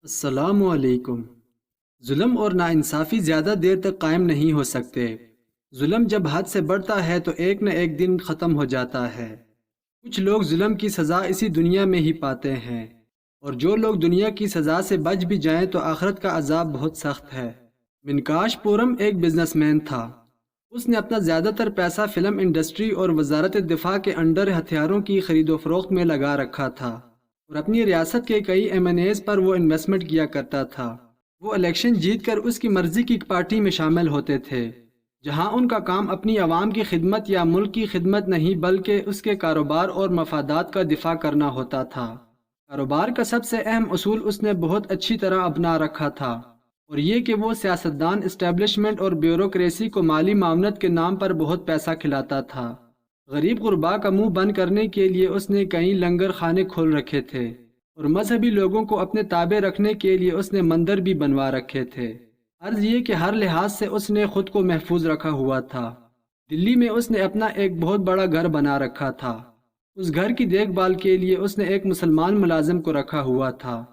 السلام علیکم۔ ظلم اور ناانصافی زیادہ دیر تک قائم نہیں ہو سکتے۔ ظلم جب حد سے بڑھتا ہے تو ایک نہ ایک دن ختم ہو جاتا ہے۔ کچھ لوگ ظلم کی سزا اسی دنیا میں ہی پاتے ہیں، اور جو لوگ دنیا کی سزا سے بچ بھی جائیں تو آخرت کا عذاب بہت سخت ہے۔ منکاش پورم ایک بزنس مین تھا۔ اس نے اپنا زیادہ تر پیسہ فلم انڈسٹری اور وزارت دفاع کے انڈر ہتھیاروں کی خرید و فروخت میں لگا رکھا تھا، اور اپنی ریاست کے کئی M&As پر وہ انویسٹمنٹ کیا کرتا تھا۔ وہ الیکشن جیت کر اس کی مرضی کی پارٹی میں شامل ہوتے تھے، جہاں ان کا کام اپنی عوام کی خدمت یا ملک کی خدمت نہیں بلکہ اس کے کاروبار اور مفادات کا دفاع کرنا ہوتا تھا۔ کاروبار کا سب سے اہم اصول اس نے بہت اچھی طرح اپنا رکھا تھا، اور یہ کہ وہ سیاستدان، اسٹیبلشمنٹ اور بیوروکریسی کو مالی معاونت کے نام پر بہت پیسہ کھلاتا تھا۔ غریب غربا کا منہ بند کرنے کے لیے اس نے کئی لنگر خانے کھول رکھے تھے، اور مذہبی لوگوں کو اپنے تابع رکھنے کے لیے اس نے مندر بھی بنوا رکھے تھے۔ عرض یہ کہ ہر لحاظ سے اس نے خود کو محفوظ رکھا ہوا تھا۔ دلی میں اس نے اپنا ایک بہت بڑا گھر بنا رکھا تھا۔ اس گھر کی دیکھ بھال کے لیے اس نے ایک مسلمان ملازم کو رکھا ہوا تھا۔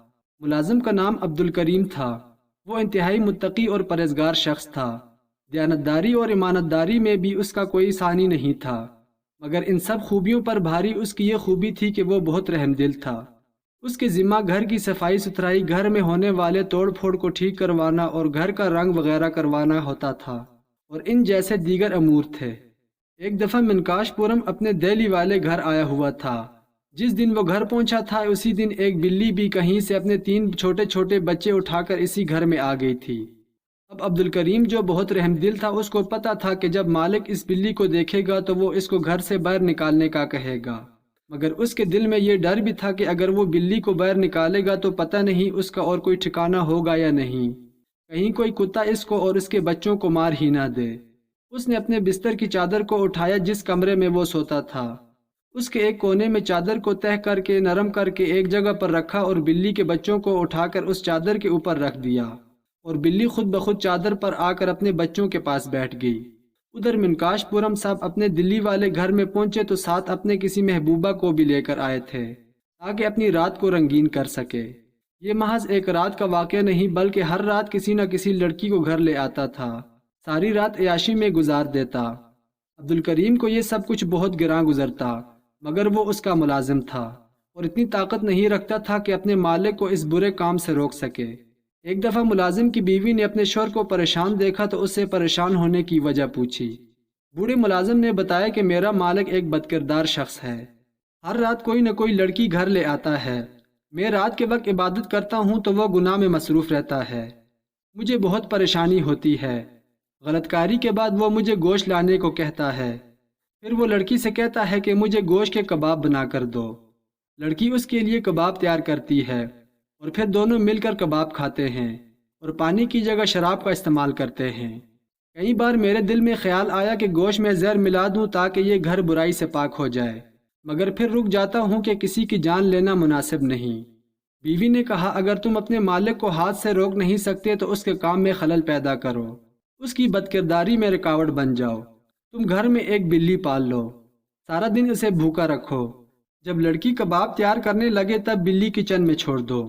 ملازم کا نام عبدالکریم تھا۔ وہ انتہائی متقی اور پرہیزگار شخص تھا۔ دیانتداری اور امانتداری میں بھی اس کا کوئی ثانی نہیں تھا، مگر ان سب خوبیوں پر بھاری اس کی یہ خوبی تھی کہ وہ بہت رحم دل تھا۔ اس کے ذمہ گھر کی صفائی ستھرائی، گھر میں ہونے والے توڑ پھوڑ کو ٹھیک کروانا اور گھر کا رنگ وغیرہ کروانا ہوتا تھا، اور ان جیسے دیگر امور تھے۔ ایک دفعہ منکاش پورم اپنے دہلی والے گھر آیا ہوا تھا۔ جس دن وہ گھر پہنچا تھا اسی دن ایک بلی بھی کہیں سے اپنے 3 چھوٹے چھوٹے بچے اٹھا کر اسی گھر میں آ گئی تھی۔ اب عبدالکریم جو بہت رحم دل تھا، اس کو پتا تھا کہ جب مالک اس بلی کو دیکھے گا تو وہ اس کو گھر سے باہر نکالنے کا کہے گا، مگر اس کے دل میں یہ ڈر بھی تھا کہ اگر وہ بلی کو باہر نکالے گا تو پتہ نہیں اس کا اور کوئی ٹھکانہ ہوگا یا نہیں، کہیں کوئی کتا اس کو اور اس کے بچوں کو مار ہی نہ دے۔ اس نے اپنے بستر کی چادر کو اٹھایا جس کمرے میں وہ سوتا تھا، اس کے ایک کونے میں چادر کو تہہ کر کے نرم کر کے ایک جگہ پر رکھا اور بلی کے بچوں کو اٹھا کر اس چادر کے اوپر رکھ دیا، اور بلی خود بخود چادر پر آ کر اپنے بچوں کے پاس بیٹھ گئی۔ ادھر منکاش پورم صاحب اپنے دلی والے گھر میں پہنچے تو ساتھ اپنے کسی محبوبہ کو بھی لے کر آئے تھے تاکہ اپنی رات کو رنگین کر سکے۔ یہ محض ایک رات کا واقعہ نہیں بلکہ ہر رات کسی نہ کسی لڑکی کو گھر لے آتا تھا، ساری رات عیاشی میں گزار دیتا۔ عبدالکریم کو یہ سب کچھ بہت گراں گزرتا، مگر وہ اس کا ملازم تھا اور اتنی طاقت نہیں رکھتا تھا کہ اپنے مالک کو اس برے کام سے روک سکے۔ ایک دفعہ ملازم کی بیوی نے اپنے شوہر کو پریشان دیکھا تو اس سے پریشان ہونے کی وجہ پوچھی۔ بوڑھے ملازم نے بتایا کہ میرا مالک ایک بدکردار شخص ہے، ہر رات کوئی نہ کوئی لڑکی گھر لے آتا ہے، میں رات کے وقت عبادت کرتا ہوں تو وہ گناہ میں مصروف رہتا ہے، مجھے بہت پریشانی ہوتی ہے۔ غلط کاری کے بعد وہ مجھے گوشت لانے کو کہتا ہے، پھر وہ لڑکی سے کہتا ہے کہ مجھے گوشت کے کباب بنا کر دو۔ لڑکی اس کے لیے کباب تیار کرتی ہے، اور پھر دونوں مل کر کباب کھاتے ہیں اور پانی کی جگہ شراب کا استعمال کرتے ہیں۔ کئی بار میرے دل میں خیال آیا کہ گوشت میں زہر ملا دوں تاکہ یہ گھر برائی سے پاک ہو جائے، مگر پھر رک جاتا ہوں کہ کسی کی جان لینا مناسب نہیں۔ بیوی نے کہا، اگر تم اپنے مالک کو ہاتھ سے روک نہیں سکتے تو اس کے کام میں خلل پیدا کرو، اس کی بدکرداری میں رکاوٹ بن جاؤ۔ تم گھر میں ایک بلی پال لو، سارا دن اسے بھوکا رکھو، جب لڑکی کباب تیار کرنے لگے تب بلی کچن میں چھوڑ دو۔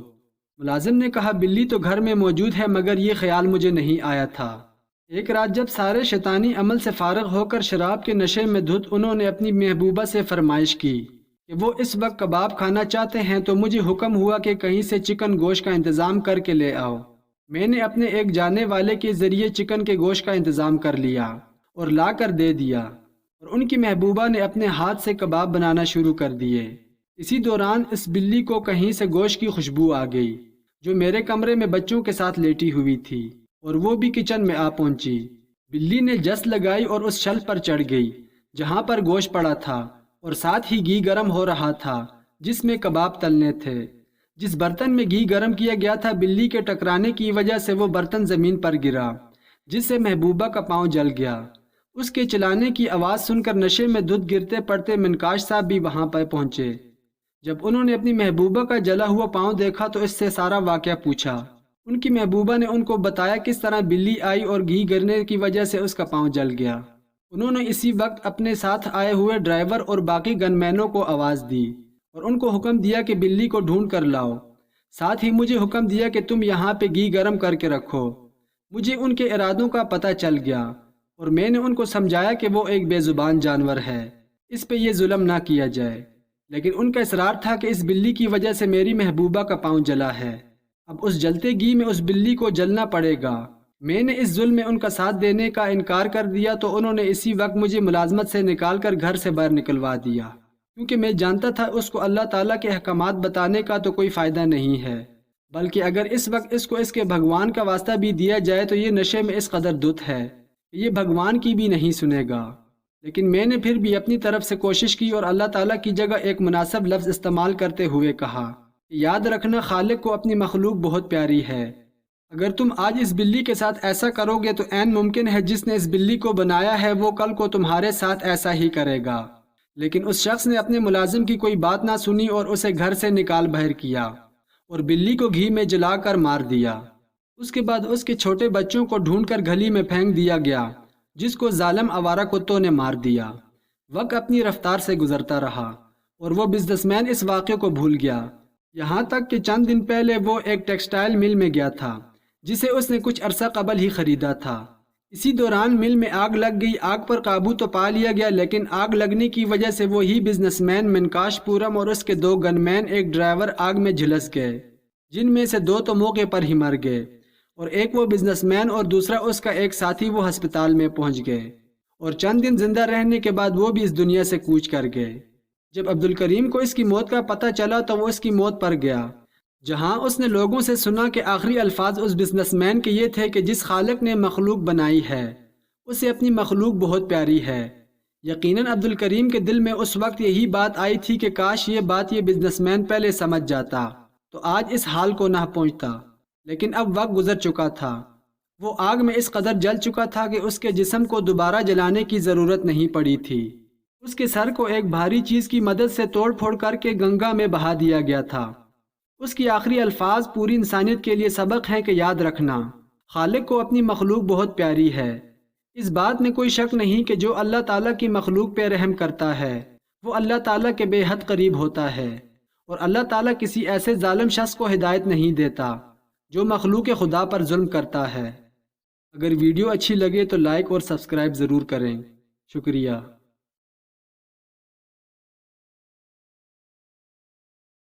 ملازم نے کہا، بلی تو گھر میں موجود ہے مگر یہ خیال مجھے نہیں آیا تھا۔ ایک رات جب سارے شیطانی عمل سے فارغ ہو کر شراب کے نشے میں دھت انہوں نے اپنی محبوبہ سے فرمائش کی کہ وہ اس وقت کباب کھانا چاہتے ہیں تو مجھے حکم ہوا کہ کہیں سے چکن گوشت کا انتظام کر کے لے آؤ۔ میں نے اپنے ایک جانے والے کے ذریعے چکن کے گوشت کا انتظام کر لیا اور لا کر دے دیا، اور ان کی محبوبہ نے اپنے ہاتھ سے کباب بنانا شروع کر دیے۔ اسی دوران اس بلی کو کہیں سے گوشت کی خوشبو آ گئی جو میرے کمرے میں بچوں کے ساتھ لیٹی ہوئی تھی، اور وہ بھی کچن میں آ پہنچی۔ بلی نے جس لگائی اور اس شلف پر چڑھ گئی جہاں پر گوشت پڑا تھا، اور ساتھ ہی گھی گرم ہو رہا تھا جس میں کباب تلنے تھے۔ جس برتن میں گھی گرم کیا گیا تھا، بلی کے ٹکرانے کی وجہ سے وہ برتن زمین پر گرا جس سے محبوبہ کا پاؤں جل گیا۔ اس کے چلانے کی آواز سن کر نشے میں دھت گرتے پڑتے منکاش صاحب بھی وہاں پر پہنچے۔ جب انہوں نے اپنی محبوبہ کا جلا ہوا پاؤں دیکھا تو اس سے سارا واقعہ پوچھا۔ ان کی محبوبہ نے ان کو بتایا کس طرح بلی آئی اور گھی گرنے کی وجہ سے اس کا پاؤں جل گیا۔ انہوں نے اسی وقت اپنے ساتھ آئے ہوئے ڈرائیور اور باقی گن مینوں کو آواز دی اور ان کو حکم دیا کہ بلی کو ڈھونڈ کر لاؤ۔ ساتھ ہی مجھے حکم دیا کہ تم یہاں پہ گھی گرم کر کے رکھو۔ مجھے ان کے ارادوں کا پتہ چل گیا اور میں نے ان کو سمجھایا کہ وہ ایک بے زبان جانور ہے، اس پہ یہ ظلم نہ کیا جائے، لیکن ان کا اصرار تھا کہ اس بلی کی وجہ سے میری محبوبہ کا پاؤں جلا ہے، اب اس جلتے گھی میں اس بلی کو جلنا پڑے گا۔ میں نے اس ظلم میں ان کا ساتھ دینے کا انکار کر دیا تو انہوں نے اسی وقت مجھے ملازمت سے نکال کر گھر سے باہر نکلوا دیا، کیونکہ میں جانتا تھا اس کو اللہ تعالیٰ کے احکامات بتانے کا تو کوئی فائدہ نہیں ہے، بلکہ اگر اس وقت اس کو اس کے بھگوان کا واسطہ بھی دیا جائے تو یہ نشے میں اس قدر دھت ہے کہ یہ بھگوان کی بھی نہیں سنے گا۔ لیکن میں نے پھر بھی اپنی طرف سے کوشش کی اور اللہ تعالیٰ کی جگہ ایک مناسب لفظ استعمال کرتے ہوئے کہا، یاد رکھنا خالق کو اپنی مخلوق بہت پیاری ہے، اگر تم آج اس بلی کے ساتھ ایسا کرو گے تو عین ممکن ہے جس نے اس بلی کو بنایا ہے وہ کل کو تمہارے ساتھ ایسا ہی کرے گا۔ لیکن اس شخص نے اپنے ملازم کی کوئی بات نہ سنی اور اسے گھر سے نکال باہر کیا اور بلی کو گھی میں جلا کر مار دیا۔ اس کے بعد اس کے چھوٹے بچوں کو ڈھونڈ کر گلی میں پھینک دیا گیا، جس کو ظالم آوارہ کتوں نے مار دیا۔ وقت اپنی رفتار سے گزرتا رہا اور وہ بزنس مین اس واقعے کو بھول گیا، یہاں تک کہ چند دن پہلے وہ ایک ٹیکسٹائل مل میں گیا تھا جسے اس نے کچھ عرصہ قبل ہی خریدا تھا۔ اسی دوران مل میں آگ لگ گئی، آگ پر قابو تو پا لیا گیا، لیکن آگ لگنے کی وجہ سے وہی بزنس مین منکاش پورم اور اس کے 2 گن مین ایک ڈرائیور آگ میں جھلس گئے، جن میں سے 2 تو موقع پر ہی مر گئے اور ایک وہ بزنس مین اور دوسرا اس کا ایک ساتھی وہ ہسپتال میں پہنچ گئے، اور چند دن زندہ رہنے کے بعد وہ بھی اس دنیا سے کوچ کر گئے۔ جب عبدالکریم کو اس کی موت کا پتہ چلا تو وہ اس کی موت پر گیا، جہاں اس نے لوگوں سے سنا کہ آخری الفاظ اس بزنس مین کے یہ تھے کہ جس خالق نے مخلوق بنائی ہے اسے اپنی مخلوق بہت پیاری ہے۔ یقیناً عبدالکریم کے دل میں اس وقت یہی بات آئی تھی کہ کاش یہ بات یہ بزنس مین پہلے سمجھ جاتا تو آج اس حال کو نہ پہنچتا، لیکن اب وقت گزر چکا تھا، وہ آگ میں اس قدر جل چکا تھا کہ اس کے جسم کو دوبارہ جلانے کی ضرورت نہیں پڑی تھی۔ اس کے سر کو ایک بھاری چیز کی مدد سے توڑ پھوڑ کر کے گنگا میں بہا دیا گیا تھا۔ اس کی آخری الفاظ پوری انسانیت کے لیے سبق ہیں کہ یاد رکھنا خالق کو اپنی مخلوق بہت پیاری ہے۔ اس بات میں کوئی شک نہیں کہ جو اللہ تعالیٰ کی مخلوق پہ رحم کرتا ہے وہ اللہ تعالیٰ کے بے حد قریب ہوتا ہے، اور اللہ تعالیٰ کسی ایسے ظالم شخص کو ہدایت نہیں دیتا جو مخلوق خدا پر ظلم کرتا ہے۔ اگر ویڈیو اچھی لگے تو لائک اور سبسکرائب ضرور کریں۔ شکریہ۔